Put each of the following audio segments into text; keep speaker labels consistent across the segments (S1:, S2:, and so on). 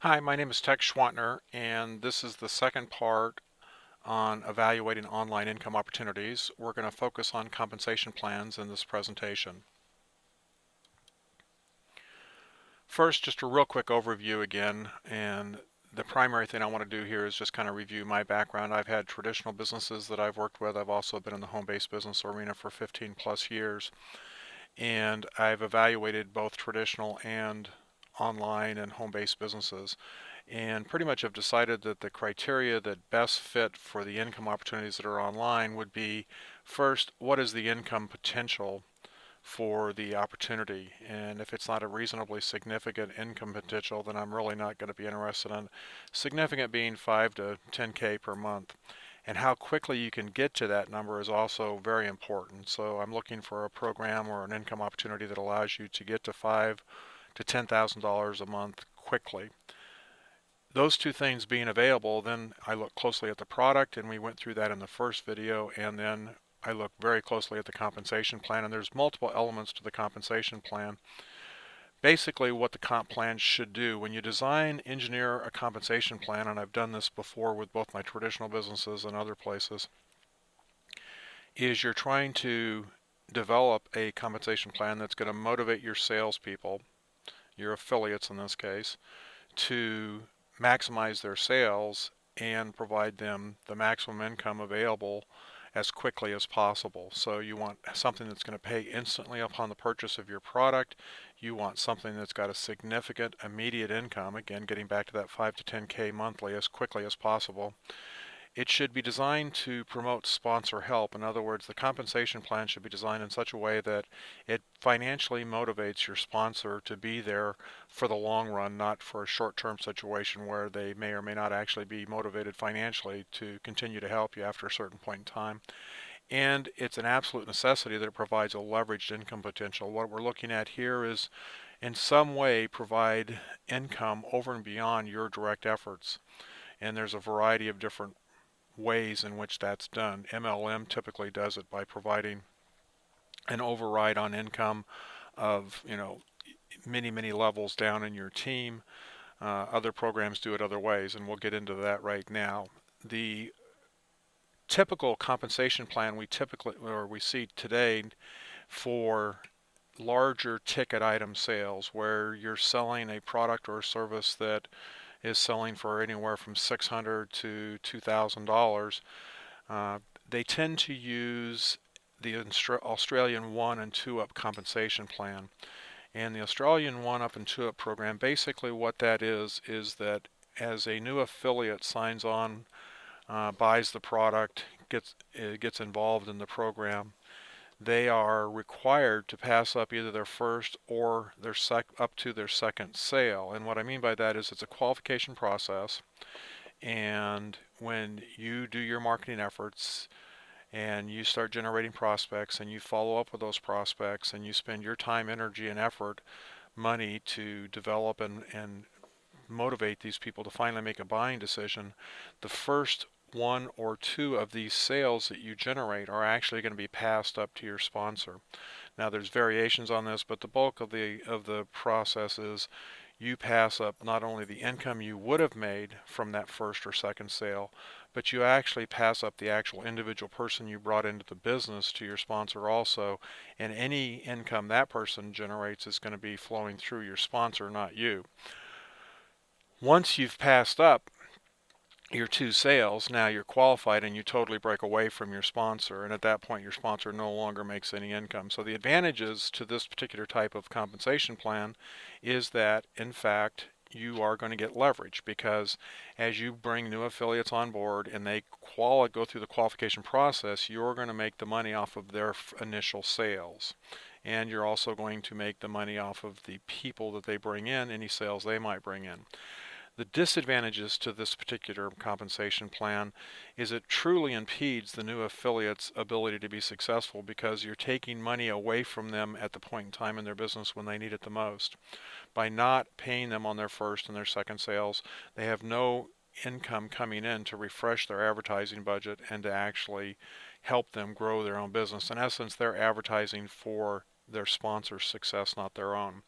S1: Hi, my name is Tex Schwantner, and this is the second part on evaluating online income opportunities. We're going to focus on compensation plans in this presentation. First, just a real quick overview again, and the primary thing I want to do here is just kind of review my background. I've had traditional businesses that I've worked with. I've also been in the home-based business arena for 15 plus years, and I've evaluated both traditional and online and home-based businesses, and pretty much have decided that the criteria that best fit for the income opportunities that are online would be, first, what is the income potential for the opportunity? And if it's not a reasonably significant income potential, then I'm really not going to be interested in significant being 5 to 10K per month. And how quickly you can get to that number is also very important. So I'm looking for a program or an income opportunity that allows you to get to $5 to $10,000 a month quickly. Those two things being available, then I look closely at the product, and we went through that in the first video, and then I look very closely at the compensation plan, and there's multiple elements to the compensation plan. Basically, what the comp plan should do when you design, engineer a compensation plan, and I've done this before with both my traditional businesses and other places, is you're trying to develop a compensation plan that's going to motivate your salespeople, your affiliates in this case, to maximize their sales and provide them the maximum income available as quickly as possible. So you want something that's going to pay instantly upon the purchase of your product. You want something that's got a significant immediate income, again getting back to that 5 to 10K monthly, as quickly as possible. It should be designed to promote sponsor help. In other words, the compensation plan should be designed in such a way that it financially motivates your sponsor to be there for the long run, not for a short-term situation where they may or may not actually be motivated financially to continue to help you after a certain point in time. And it's an absolute necessity that it provides a leveraged income potential. What we're looking at here is in some way provide income over and beyond your direct efforts. And there's a variety of different ways in which that's done. MLM typically does it by providing an override on income of, many levels down in your team. Other programs do it other ways, and we'll get into that right now. The typical compensation plan we see today for larger ticket item sales, where you're selling a product or a service that is selling for anywhere from $600 to $2,000, they tend to use the Australian 1 and 2 up compensation plan. And the Australian 1 up and 2 up program, basically what that is that as a new affiliate signs on, buys the product, gets involved in the program, they are required to pass up either their first or their up to their second sale. And what I mean by that is it's a qualification process, and when you do your marketing efforts and you start generating prospects and you follow up with those prospects and you spend your time, energy, and effort, money to develop and motivate these people to finally make a buying decision, the first one or two of these sales that you generate are actually going to be passed up to your sponsor. Now there's variations on this, but the bulk of the process is you pass up not only the income you would have made from that first or second sale, but you actually pass up the actual individual person you brought into the business to your sponsor also, and any income that person generates is going to be flowing through your sponsor, not you. Once you've passed up your two sales, now you're qualified and you totally break away from your sponsor, and at that point your sponsor no longer makes any income. So the advantages to this particular type of compensation plan is that in fact you are going to get leverage, because as you bring new affiliates on board and they go through the qualification process, you're going to make the money off of their initial sales, and you're also going to make the money off of the people that they bring in, any sales they might bring in. The disadvantages to this particular compensation plan is it truly impedes the new affiliate's ability to be successful, because you're taking money away from them at the point in time in their business when they need it the most. By not paying them on their first and their second sales, they have no income coming in to refresh their advertising budget and to actually help them grow their own business. In essence, they're advertising for their sponsor's success, not their own.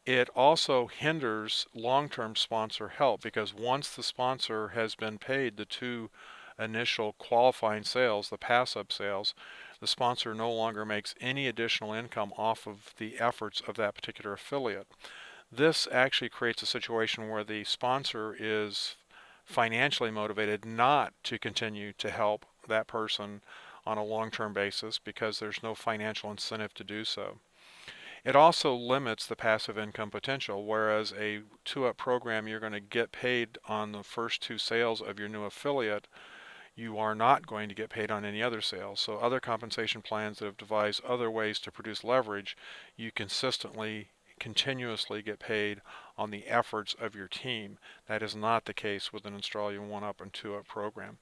S1: It also hinders long-term sponsor help, because once the sponsor has been paid the 2 initial qualifying sales, the pass-up sales, the sponsor no longer makes any additional income off of the efforts of that particular affiliate. This actually creates a situation where the sponsor is financially motivated not to continue to help that person on a long-term basis, because there's no financial incentive to do so. It also limits the passive income potential, whereas a 2-up program, you're going to get paid on the first 2 sales of your new affiliate. You are not going to get paid on any other sales. So other compensation plans that have devised other ways to produce leverage, you consistently, continuously get paid on the efforts of your team. That is not the case with an Australian 1-up and 2-up program.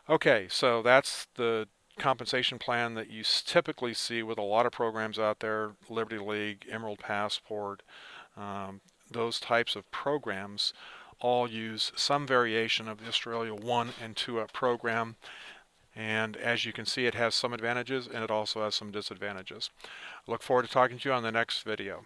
S1: Okay, so that's the compensation plan that you typically see with a lot of programs out there: Liberty League, Emerald Passport, those types of programs all use some variation of the Australia 1 and 2-up program. And as you can see, it has some advantages and it also has some disadvantages. I look forward to talking to you on the next video.